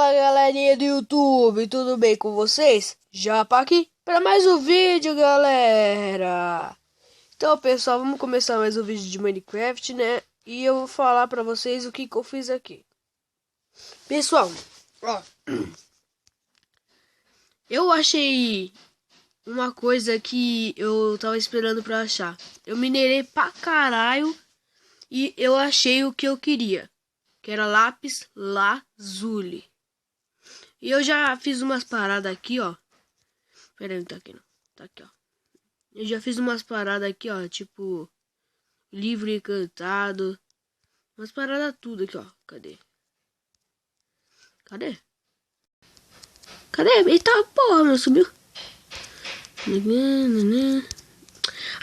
Fala galerinha do YouTube, tudo bem com vocês? Japa aqui para mais um vídeo, galera. Então pessoal, vamos começar mais um vídeo de Minecraft, né? E eu vou falar para vocês o que eu fiz aqui. Pessoal, ó, eu achei uma coisa que eu tava esperando para achar. Eu minerei pra caralho e eu achei o que eu queria, que era lápis lazuli. E eu já fiz umas paradas aqui, ó. Pera aí, não tá aqui não. Tá aqui, ó. Eu já fiz umas paradas aqui, ó. Tipo, livro encantado. Umas paradas tudo aqui, ó. Cadê? Cadê? Cadê? Eita porra, meu, subiu.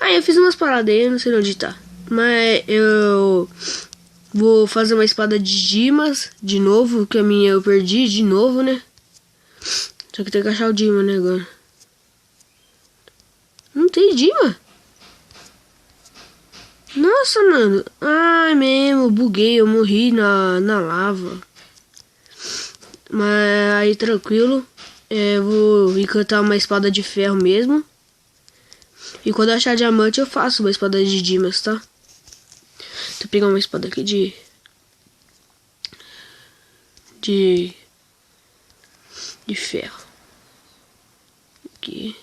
Aí eu fiz umas paradas aí, eu não sei onde tá. Mas eu vou fazer uma espada de Dimas de novo, que a minha eu perdi de novo, né? Só que tem que achar o Dima, né, agora. Não tem Dima? Nossa, mano. Ai, mesmo, buguei, eu morri na lava. Mas aí, tranquilo. Vou encantar uma espada de ferro mesmo. E quando eu achar diamante, eu faço uma espada de Dimas, tá? Vou pegar uma espada aqui de ferro. Aqui.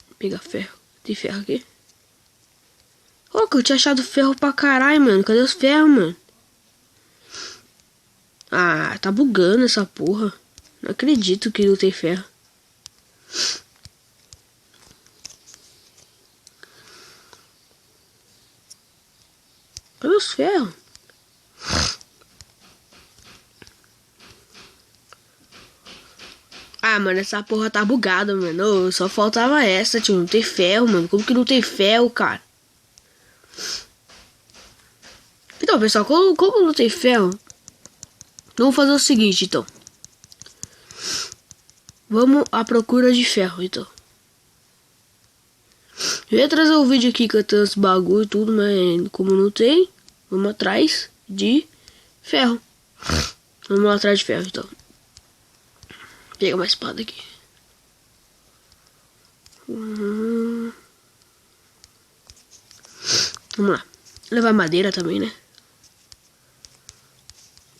Vou pegar ferro. Tem ferro aqui. Ô, que eu tinha achado ferro pra caralho, mano. Cadê os ferros, mano? Ah, tá bugando essa porra. Não acredito que não tem ferro. Cadê os ferros? Ah, mano, essa porra tá bugada, mano. Ô, só faltava essa, tio. Não tem ferro, mano. Como que não tem ferro, cara? Então, pessoal, como não tem ferro, vamos fazer o seguinte, então. Vamos à procura de ferro, então. Eu ia trazer um vídeo aqui cantando esse bagulho e tudo, mas como não tem, vamos atrás de ferro. Vamos lá atrás de ferro, então. Pega uma espada aqui. Vamos lá. Levar madeira também, né?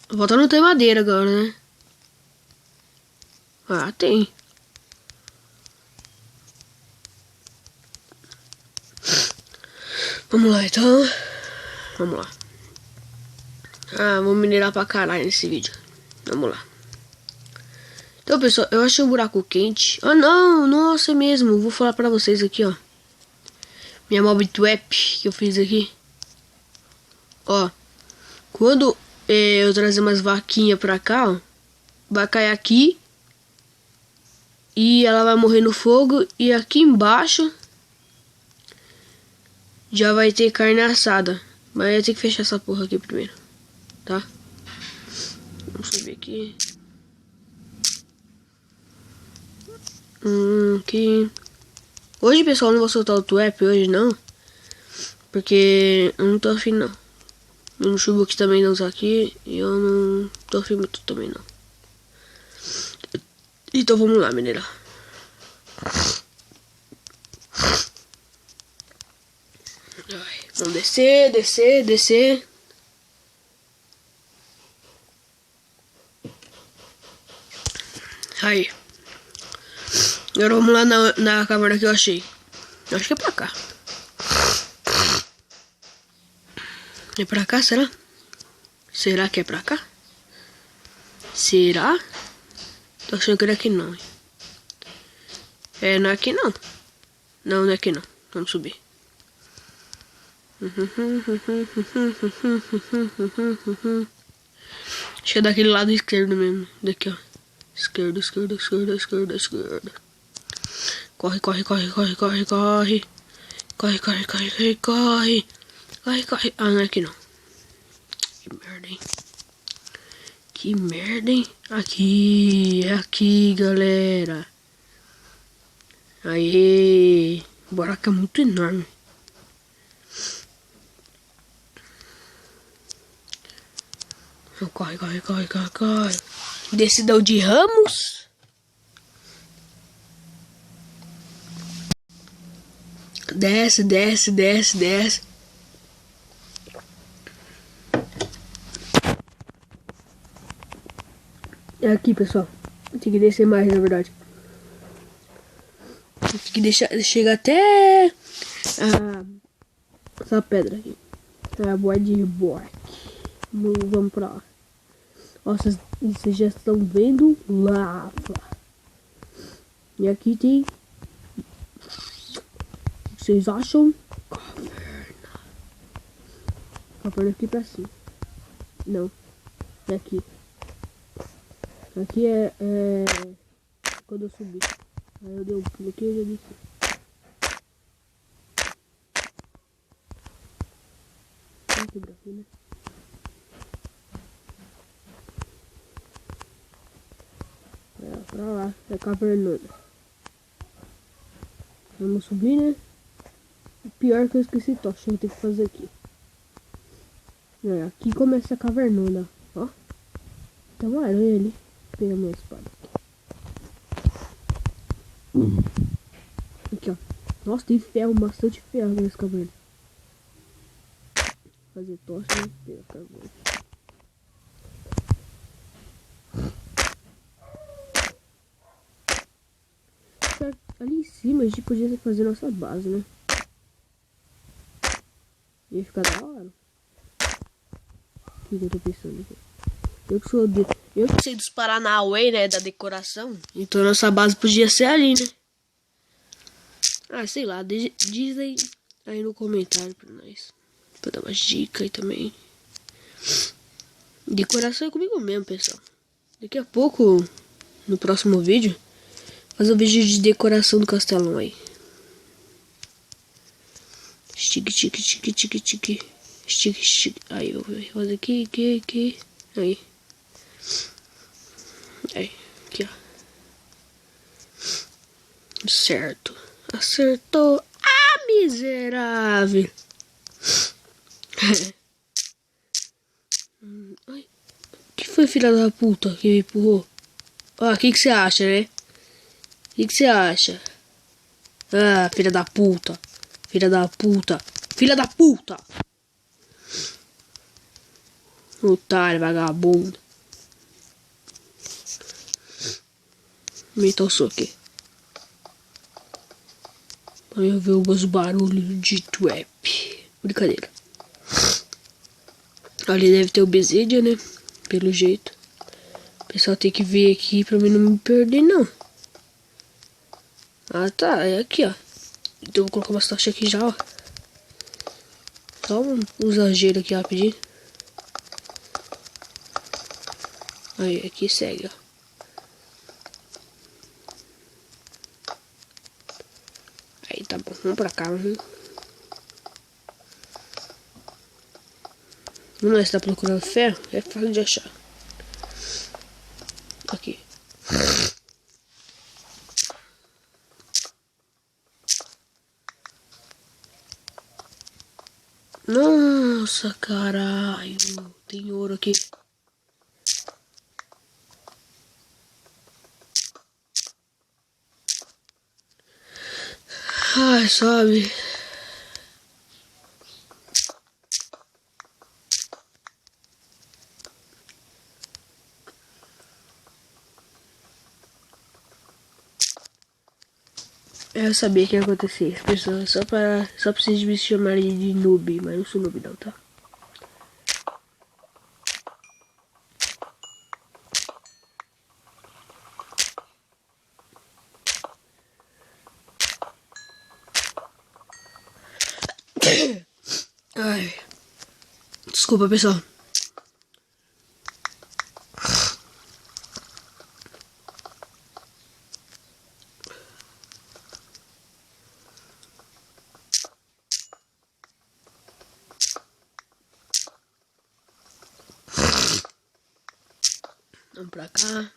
Volta não ter madeira agora, né? Ah, tem. Vamos lá, então. Vamos lá. Ah, vou minerar pra caralho nesse vídeo. Vamos lá. Então, pessoal, eu achei um buraco quente. Ah, não, nossa, é mesmo. Vou falar pra vocês aqui, ó. Minha mob trap que eu fiz aqui. Ó. Quando eu trazer umas vaquinhas pra cá, ó. Vai cair aqui. E ela vai morrer no fogo. E aqui embaixo já vai ter carne assada. Mas eu tenho que fechar essa porra aqui primeiro. Tá? Vamos subir aqui. Aqui. Hoje, pessoal, não vou soltar o trap hoje, não. Porque eu não tô afim, não. O Notebook também não tá aqui. E eu não tô afim muito também, não. Então vamos lá, minerar. Vamos descer, descer, descer. Aí. Agora vamos lá na caverna que eu achei. Eu acho que é pra cá. É pra cá, será? Será que é pra cá? Será? Tô achando que era aqui não. Não é aqui não. Não é aqui não. Vamos subir. Acho que é daquele lado esquerdo mesmo. Daqui, ó. Esquerda, esquerda, esquerda, esquerda, esquerda. Corre, corre, corre, corre, corre, corre. Corre, corre, corre, corre, corre. Corre, corre. Ah, não é aqui não. Que merda, hein? Que merda, hein? Aqui, é aqui, galera. Aê. O buraco é muito enorme. Corre, corre, corre, corre, corre. Decidão de Ramos. Desce, desce, desce, desce. É aqui, pessoal. Tem que descer mais, na verdade. Tem que deixar, chega até essa pedra aqui. A boa de Bork. Vamos pra lá. Ó, vocês já estão vendo lava. E aqui tem... O que vocês acham? Caverna. Caverna aqui pra cima. Não. É aqui. Aqui é quando eu subi. Aí eu dei um pulo aqui e já desci. Vamos quebrar aqui, né? Pra lá, é cavernona. Vamos subir, né? O pior que eu esqueci tocha, eu tenho que fazer aqui. Aqui começa a cavernona, ó. Tem uma aranha ali. Pega minha espada. Aqui, ó. Nossa, tem ferro, bastante ferro nessa caverna. Fazer tocha, né? Pega a caverna. Ali em cima a gente podia fazer nossa base, né? Ia ficar da hora. O que eu tô pensando aqui? Eu que sei dos Paranauê, né? Da decoração. Então nossa base podia ser ali, né? Ah, sei lá. Diz aí no comentário pra nós. Pra dar umas dicas aí também. Decoração é comigo mesmo, pessoal. Daqui a pouco, no próximo vídeo, fazer um vídeo de decoração do castelão aí. Estique, estique, estique, estique, estique. Estique, estique. Aí, eu vou fazer aqui. Aí. Aí, aqui, ó. Certo. Acertou. Ah, miserável. Ai. Que foi, filha da puta, que me empurrou? Ah, o que você acha, né? O que você acha? Ah, filha da puta. Filha da puta. Filha da puta. Otário, vagabundo. Aumentar o som aqui. Pra eu ver os barulhos de trap. Brincadeira. Ali deve ter o Obsidian, né? Pelo jeito. O pessoal tem que ver aqui pra mim não me perder, não. Ah, tá. É aqui, ó. Então eu vou colocar umas tochas aqui já, ó. Só um exagero aqui rapidinho. Aí, aqui segue, ó. Aí, tá bom. Vamos pra cá, Não, você tá procurando ferro? É fácil de achar. Aqui. Nossa, caralho. Tem ouro aqui. Ai, sobe. Eu sabia que ia acontecer isso, pessoal. Só pra vocês me chamarem de noob, mas não sou noob não, tá? Ai. Desculpa, pessoal. Vamos pra cá.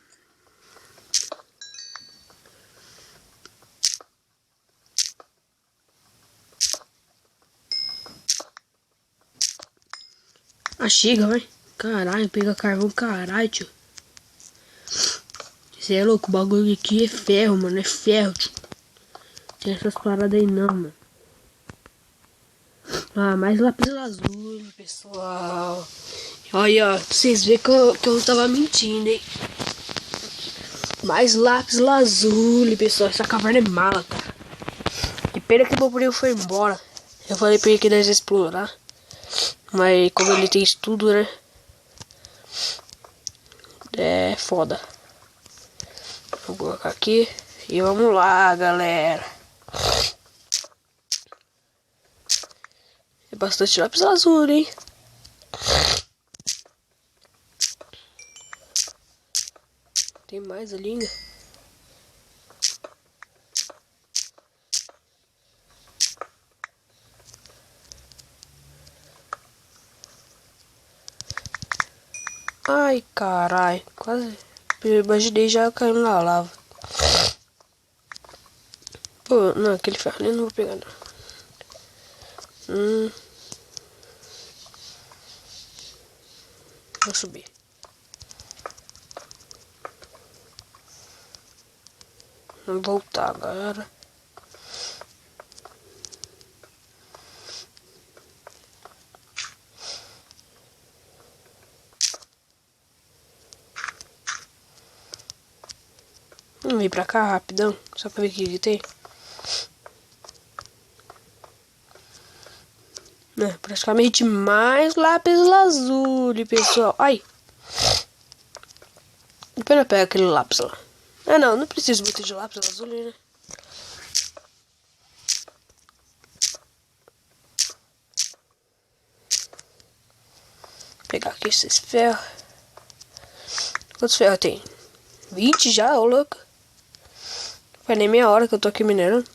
Ah, chega, vai. Caralho, pega carvão, caralho, tio. Você é louco, o bagulho aqui é ferro, mano. É ferro, tio. Tem essas paradas aí não, mano. Ah, mais lápis lazuli, pessoal. Olha, pra vocês verem que eu não tava mentindo, hein. Mais lápis lazuli, pessoal. Essa caverna é mala, cara. Que pena que o meu primo foi embora. Eu falei pra ele que nós ia explorar. Mas como ele tem estudo, né? É foda. Vou colocar aqui. E vamos lá, galera. É bastante lápis lazuli, hein? Tem mais ali ainda. Ai, carai. Quase. Eu imaginei já caindo na lava. Pô, não, aquele ferro ali eu não vou pegar, não. Vou subir. Vamos voltar agora. Vamos vir pra cá rapidão, só pra ver o que tem. Praticamente mais lápis lazuli, pessoal. Ai! Depois eu pego aquele lápis lá. Ah, não preciso muito de lápis lazuli, né? Vou pegar aqui esses ferros. Quantos ferros tem? 20 já, ô louco. Faz nem meia hora que eu tô aqui minerando.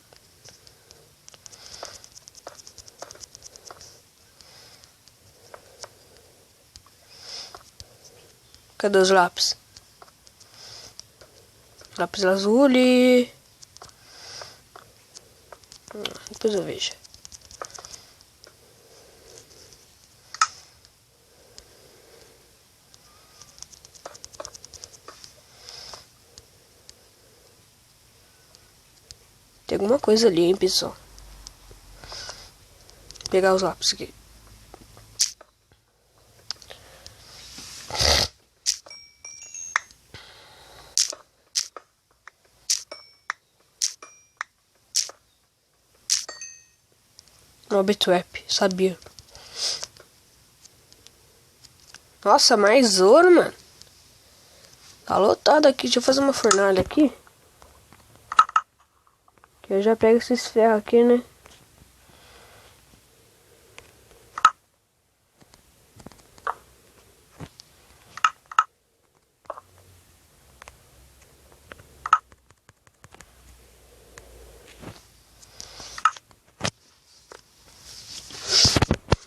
Cadê os lápis? Lápis lazuli. Depois eu vejo. Tem alguma coisa ali, hein, pessoal. Vou pegar os lápis aqui. Trap, sabia. Nossa, mais ouro, mano. Tá lotado aqui. Deixa eu fazer uma fornalha aqui. Que eu já pego esses ferros aqui, né?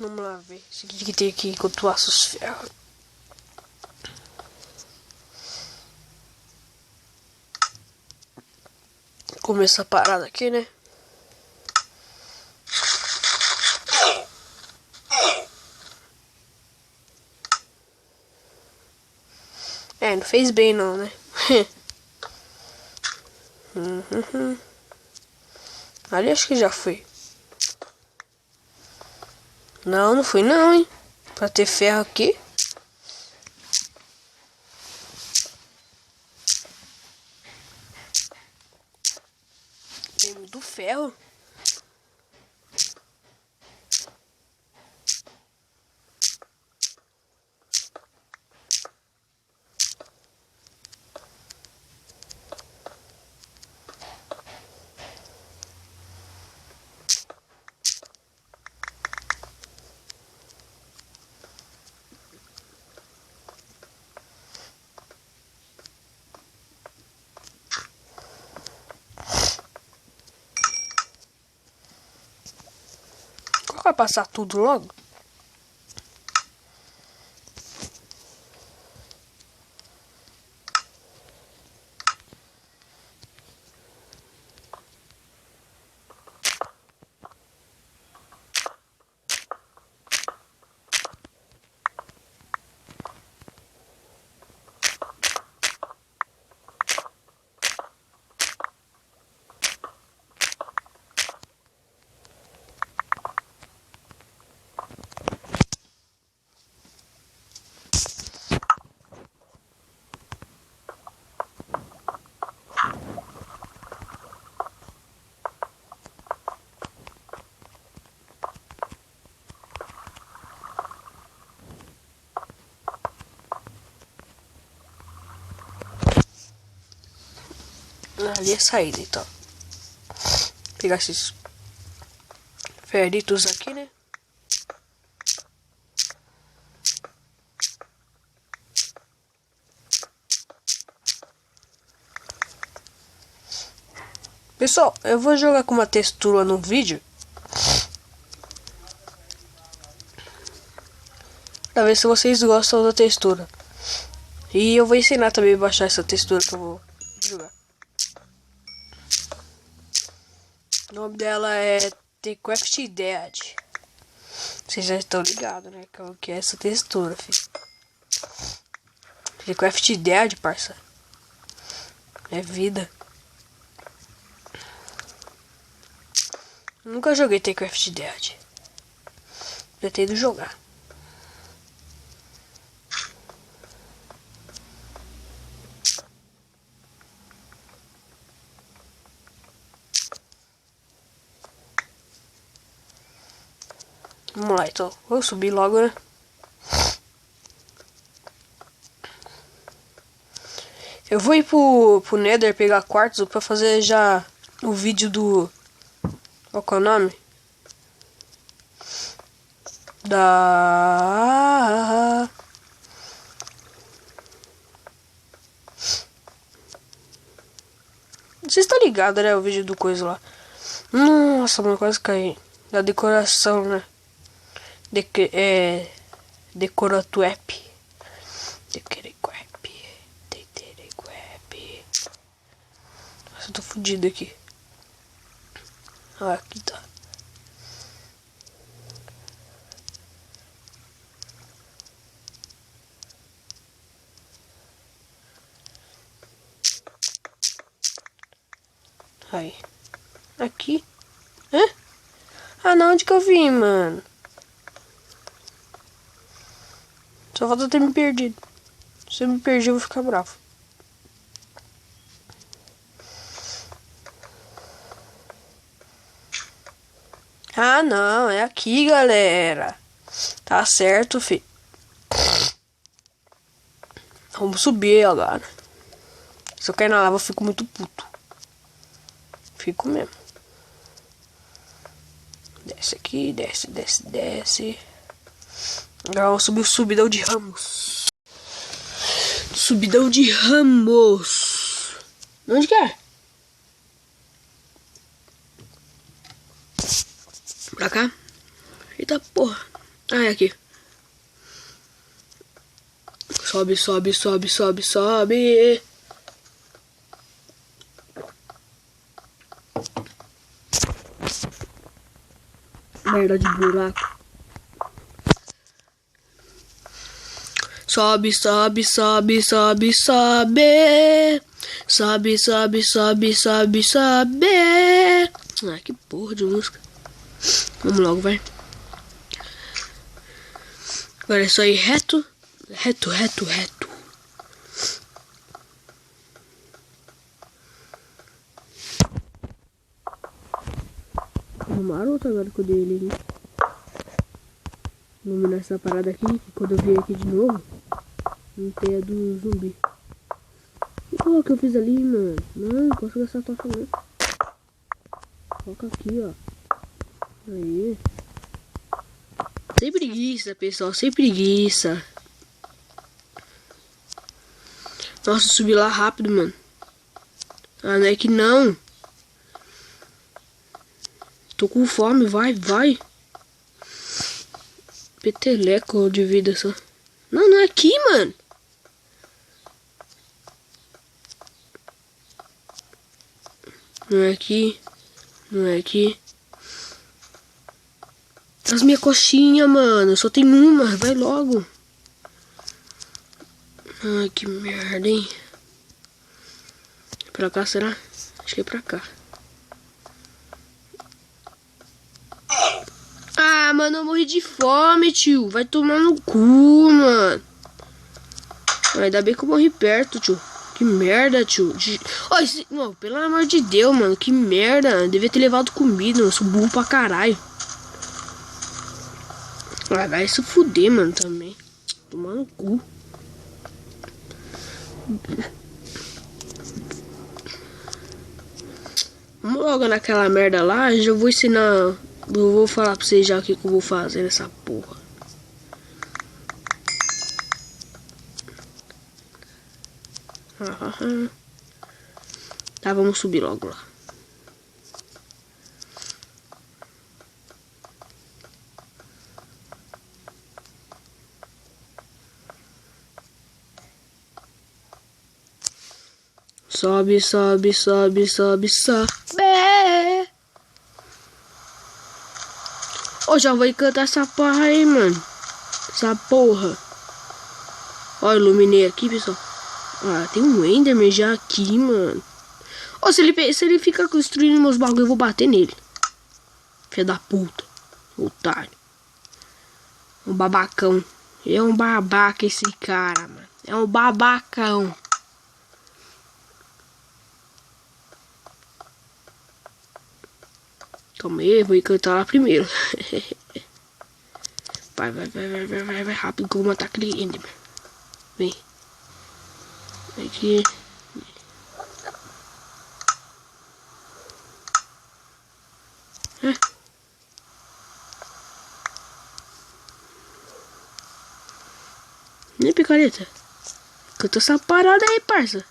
Vamos lá ver. Esse aqui que tem aqui enquanto eu aço os ferros. Começar a parada aqui, né? É, não fez bem não, né? Ali acho que já foi. Não fui não, hein? Pra ter ferro aqui. Tem muito ferro. Qual vai passar tudo logo? Ali é a saída, então. Vou pegar esses ferritos aqui, né? Pessoal, eu vou jogar com uma textura no vídeo pra ver se vocês gostam da textura. E eu vou ensinar também a baixar essa textura que eu vou jogar. O nome dela é The Craft Dead. Vocês já estão ligados, né? Que é essa textura, filho. The Craft Dead, parça. É vida. Nunca joguei The Craft Dead. Pretendo jogar. Vamos lá, então. Vou subir logo, né? Eu vou ir pro Nether pegar quartzo pra fazer já o vídeo do... Qual que é o nome? Vocês estão ligados, né? O vídeo do coisa lá. Nossa, mano, quase caí. Da decoração, né? Decoratuep. Nossa, eu tô fudido aqui. Ah, aqui tá. Aí. Aqui. Hã? Ah, não, onde que eu vim, mano? Só falta ter me perdido. Se eu me perder, eu vou ficar bravo. Ah, não. É aqui, galera. Tá certo, fi. Vamos subir agora. Se eu cair na lava, eu fico muito puto. Fico mesmo. Desce aqui, desce, desce, desce. Agora vamos subir o subidão de Ramos. Subidão de Ramos. Onde que é? Pra cá? Eita porra. Ah, é aqui. Sobe, sobe, sobe, sobe, sobe. Merda de buraco. Sobe, sobe, sobe, sobe, sobe. Sobe, sobe, sobe, sobe, sobe. Ah, que porra de música. Vamos logo, vai. Agora é só ir reto. Reto, reto, reto. Uma marota agora que eu dei ele, né? Vou mirar essa parada aqui, que quando eu vier aqui de novo, não tem a do zumbi. E qual que eu fiz ali, mano? Não posso gastar a tocha não. Coloca aqui, ó. Aí. Sem preguiça, pessoal, sem preguiça. Nossa, subi lá rápido, mano. Ah, não é que não. Tô com fome, vai, vai. Peteleco de vida só. Não, não é aqui, mano. Não é aqui. Não é aqui. As minhas coxinhas, mano. Só tem uma, vai logo. Ai, que merda, hein. Pra cá, será? Acho que é pra cá. Ah, mano, eu morri de fome, tio. Vai tomar no cu, mano. Ainda bem que eu morri perto, tio. Que merda, tio. Oh, pelo amor de Deus, mano. Que merda. Eu devia ter levado comida. Eu sou burro pra caralho. Ah, vai se fuder, mano, também. Tomar no cu. Vamos logo naquela merda lá. Já vou ensinar. Eu vou falar pra vocês já o que eu vou fazer nessa porra. Tá, vamos subir logo lá. Sobe, sobe, sobe, sobe, sobe. Ô, já vou encantar essa porra aí, mano. Essa porra. Ó, iluminei aqui, pessoal. Ah, tem um Enderman já aqui, mano. Ó, se ele fica construindo meus bagulho, eu vou bater nele. Filho da puta. Otário. Um babacão. É um babaca esse cara, mano. É um babacão. Calma aí, vou encantar lá primeiro. Vai, rápido que eu vou matar aquele Enderman. Vem. Aqui. Nem picareta. Canta essa parada aí, parça.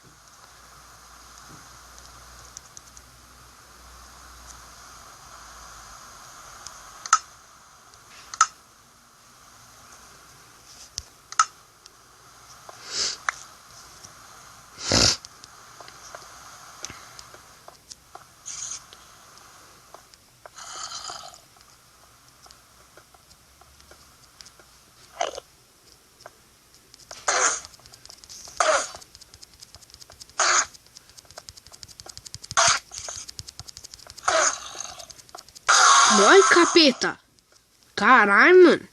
Morre, capeta. Caralho, mano.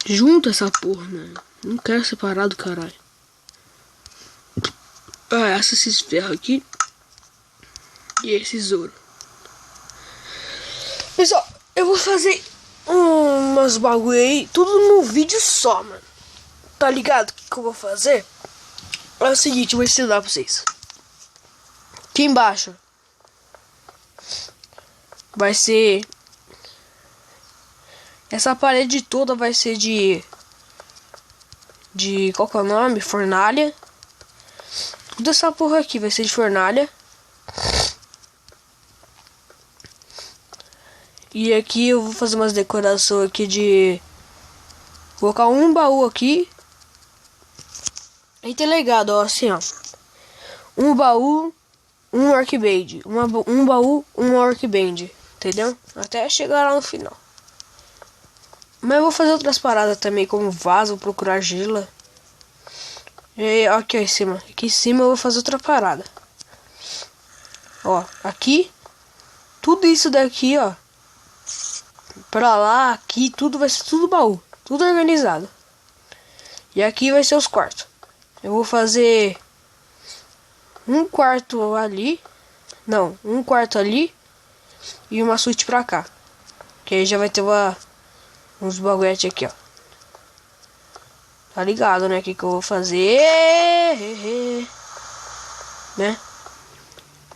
Junta essa porra, mano. Não quero separar do caralho. Ah, esses ferros aqui. E esses ouro. Pessoal, eu vou fazer umas bagulho aí. Tudo no vídeo só, mano. Tá ligado? O que eu vou fazer? É o seguinte, eu vou ensinar pra vocês. Aqui embaixo vai ser... Essa parede toda vai ser de qual que é o nome? Fornalha. Toda essa porra aqui vai ser de fornalha. E aqui eu vou fazer umas decorações aqui de... Vou colocar um baú aqui. Aí tá ligado, ó, assim, ó. Um baú, um workbench. Um baú, um workbench. Entendeu? Até chegar lá no final. Mas eu vou fazer outras paradas também, como vaso, procurar argila. E aqui ó, em cima. Aqui em cima eu vou fazer outra parada. Ó, aqui. Tudo isso daqui, ó. Pra lá, aqui, tudo vai ser tudo baú. Tudo organizado. E aqui vai ser os quartos. Eu vou fazer um quarto ali. Não, um quarto ali. E uma suíte pra cá. Que aí já vai ter uns baguetes aqui, ó. Tá ligado, né? O que eu vou fazer? Né?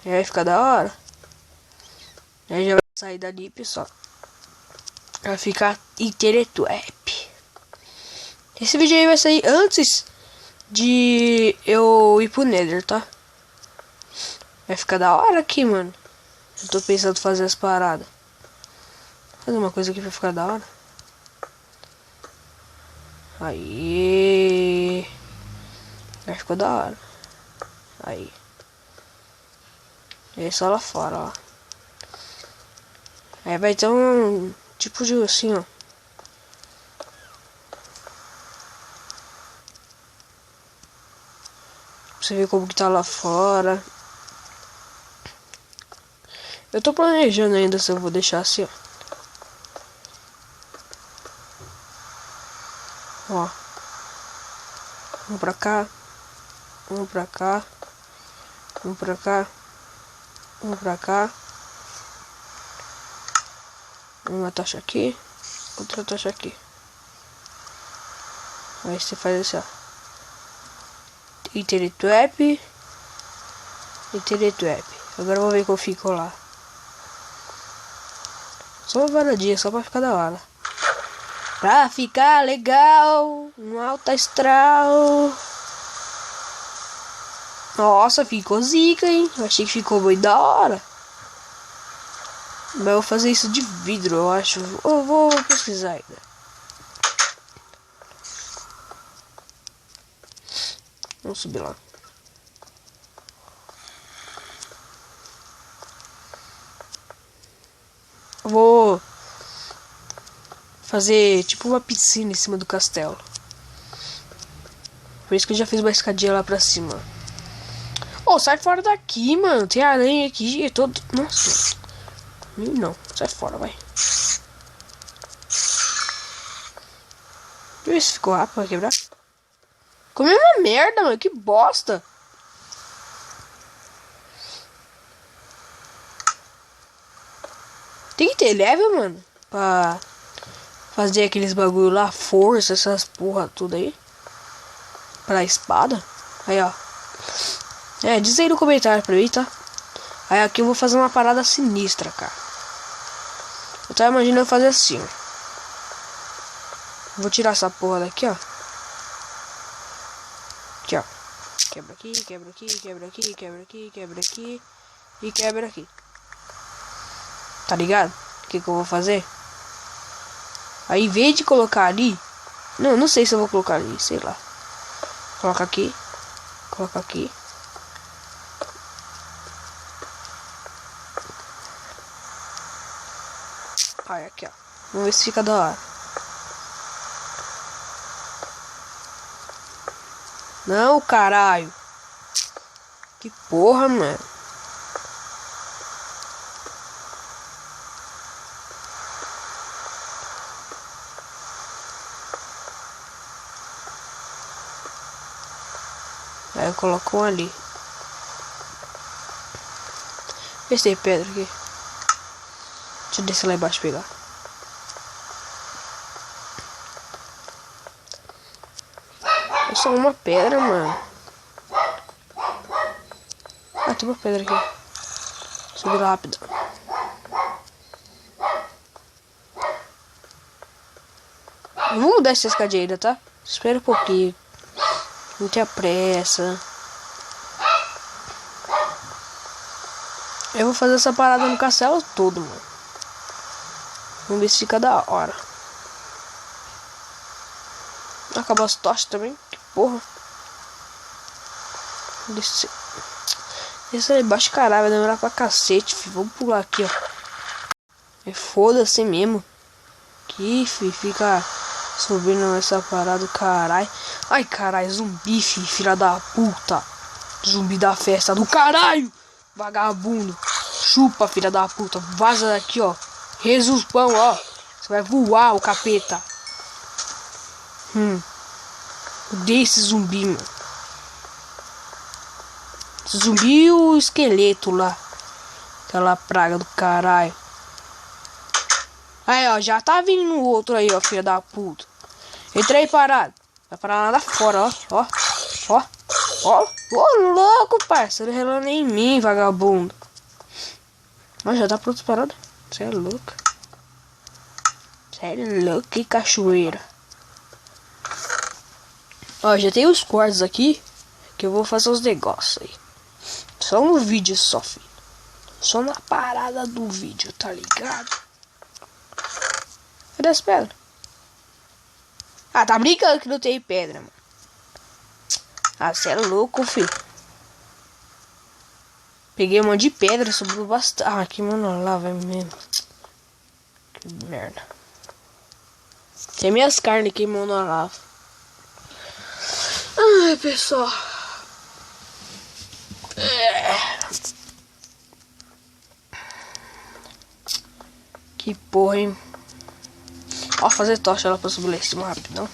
E aí vai ficar da hora. Aí já vai sair dali, pessoal. Vai ficar internet. Esse vídeo aí vai sair antes de eu ir pro Nether, tá? Vai ficar da hora aqui, mano. Eu tô pensando em fazer as paradas. Fazer uma coisa aqui pra ficar da hora. Aí. Vai ficar da hora. Aí. E aí só lá fora, ó. Aí vai ter um tipo de assim, ó. Pra você ver como que tá lá fora. Eu tô planejando ainda se eu vou deixar assim, ó. Ó. Um pra cá. Um pra cá. Um pra cá. Um pra cá. Uma tocha aqui. Outra tocha aqui. Aí você faz assim, ó. Iteretrap. Agora eu vou ver que eu fico lá. Só uma varadinha, só pra ficar da hora. Pra ficar legal. Um alto astral. Nossa, ficou zica, hein? Eu achei que ficou muito da hora. Mas eu vou fazer isso de vidro, eu acho. Eu vou pesquisar ainda. Vamos subir lá. Eu vou fazer tipo uma piscina em cima do castelo. Por isso que eu já fiz uma escadinha lá pra cima. Oh, sai fora daqui, mano. Tem aranha aqui. É todo... Nossa. Não, sai fora, vai. Deixa eu ver se ficou rápido pra quebrar. Comeu uma merda, mano. Que bosta. Tem que ter level, mano. Pra fazer aqueles bagulho lá. Força, essas porra tudo aí. Pra espada. Aí, ó. Diz aí no comentário pra mim, tá? Aí aqui eu vou fazer uma parada sinistra, cara. Eu tava imaginando fazer assim, ó. Vou tirar essa porra daqui, ó. Aqui, ó. Quebra aqui, quebra aqui, quebra aqui, quebra aqui, quebra aqui. E quebra aqui. Tá ligado? O que eu vou fazer? Aí, em vez de colocar ali... Não sei se eu vou colocar ali, sei lá. Coloca aqui. Coloca aqui. Aí, aqui, ó. Vamos ver se fica da hora. Não, caralho. Que porra, mano. Aí eu coloco um ali. Vê se tem pedra aqui. Deixa eu descer lá embaixo e pegar. É só uma pedra, mano. Ah, tem uma pedra aqui. Subir rápido. Vamos mudar essa escadinha ainda, tá? Espera um pouquinho. Não tenha pressa. Eu vou fazer essa parada no castelo todo, mano. Vamos ver se fica da hora. Acabou as tochas também. Que porra. Descer. Esse aí embaixo, caralho, vai demorar pra cacete, filho. Vamos pular aqui, ó. É foda-se mesmo. Que, filho, fica subindo essa parada do caralho. Ai, caralho, zumbi, filha da puta. Zumbi da festa do caralho. Vagabundo. Chupa, filha da puta. Vaza daqui, ó. Jesus pão, ó. Você vai voar, o capeta. Odeio esse zumbi, mano. Zumbi e o esqueleto lá. Aquela praga do caralho. Aí, ó. Já tá vindo o outro aí, ó. Filha da puta. Entra aí parado. Vai parar lá fora, ó. Ó. Ó. Ó. Ô, louco, parceiro. Relando em mim, vagabundo. Ó, já tá pronto parado. Você é louco. Você é louco, que cachoeira. Ó, já tem os quartos aqui. Que eu vou fazer os negócios aí. Só no vídeo só, filho. Só na parada do vídeo, tá ligado? Cadê as pedras? Ah, tá brincando que não tem pedra, mano. Ah, você é louco, filho. Peguei um monte de pedra, sobrou bastante. Ah, que mano lá, vai mesmo. Que merda. Tem minhas carnes queimando na lava. Ai, pessoal. Que porra, hein? Ó, fazer tocha lá pra subir lá em cima rapidão.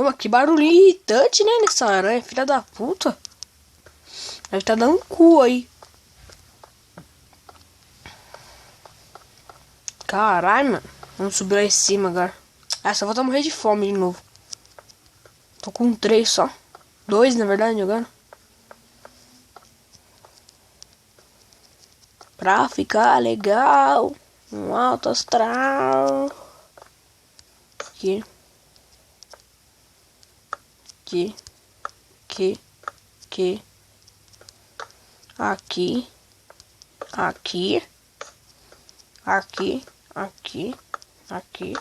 Caramba, que barulhinho irritante, né, nessa aranha, filha da puta. Deve tá dando um cu aí. Caralho, mano. Vamos subir lá em cima agora. Ah, só volta a morrer de fome de novo. Tô com 3 só. 2, na verdade, agora. Pra ficar legal. Um alto astral. Aqui. Aqui. Aqui. Aqui. Aqui. Aqui. Aqui. Aqui. Aqui.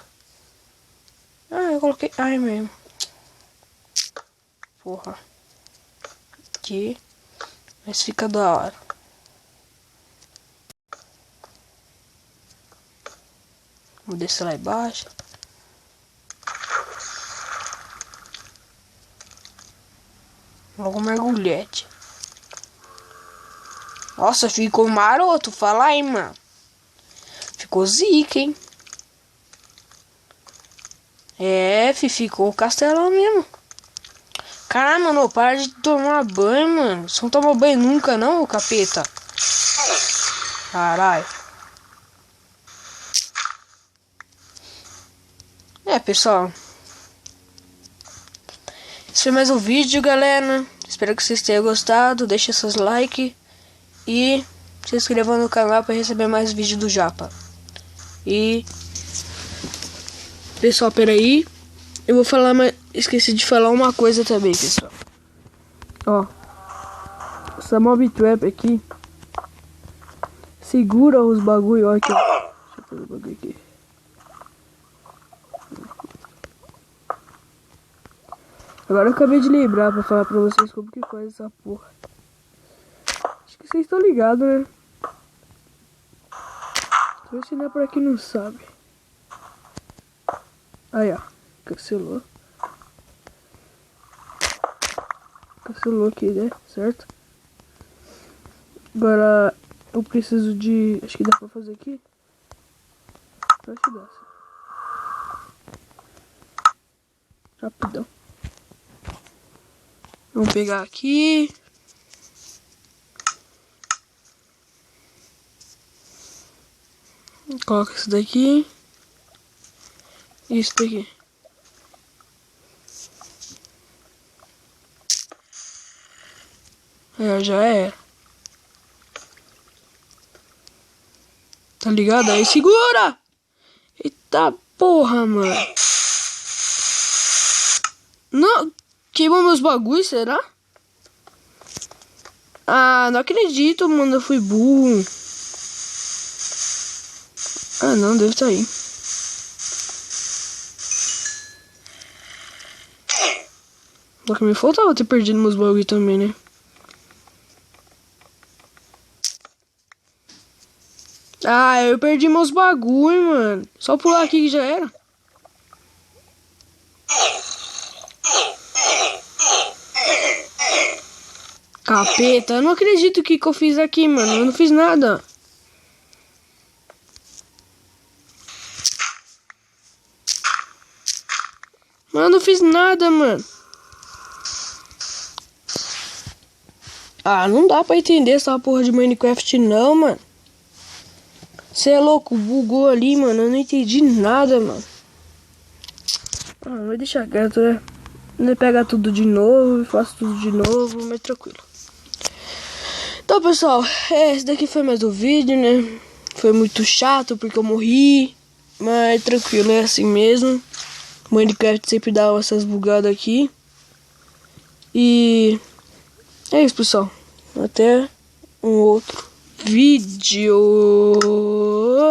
Ah, eu coloquei. Ai, mesmo. Porra. Aqui. Mas fica da hora. Vou descer lá embaixo. Logo mergulhete. Nossa, ficou maroto. Fala aí, mano. Ficou zica, hein? É, ficou castelão mesmo. Caralho, mano, para de tomar banho, mano. Você não toma banho nunca, não, capeta? Caralho. É, pessoal. Esse foi mais um vídeo, galera. Espero que vocês tenham gostado. Deixe seus likes. E se inscreva no canal para receber mais vídeos do Japa. E... pessoal, peraí. Eu vou falar, mas esqueci de falar uma coisa também, pessoal. Ó. Essa mob trap aqui segura os bagulho, ó aqui. Deixa eu fazer o bagulho aqui. Agora eu acabei de lembrar pra falar pra vocês como que faz essa porra. Acho que vocês estão ligados, né? Vou ensinar pra quem não sabe. Aí, ó. Cancelou. Cancelou aqui, né? Certo? Agora eu preciso de... acho que dá pra fazer aqui. Acho que dá. Rapidão. Vamos pegar aqui. Coloca isso daqui. E isso daqui. É, já é. Tá ligado? Aí segura! Eita porra, mano. Não, queimou meus bagulhos, será? Ah, não acredito, mano. Eu fui burro. Ah, não, deve estar aí. Só que me faltava ter perdido meus bagulhos também, né? Ah, eu perdi meus bagulhos, mano. Só pular aqui que já era. Capeta, eu não acredito que eu fiz aqui, mano. Eu não fiz nada. Mano, eu não fiz nada, mano. Ah, não dá pra entender essa porra de Minecraft não, mano. Você é louco, bugou ali, mano. Eu não entendi nada, mano. Ah, vai deixar quieto, né? Eu pego tudo de novo, faço tudo de novo, mas tranquilo. Então, pessoal, esse daqui foi mais um vídeo, né? Foi muito chato porque eu morri, mas tranquilo, é assim mesmo. O Minecraft sempre dá essas bugadas aqui. E é isso, pessoal. Até um outro vídeo.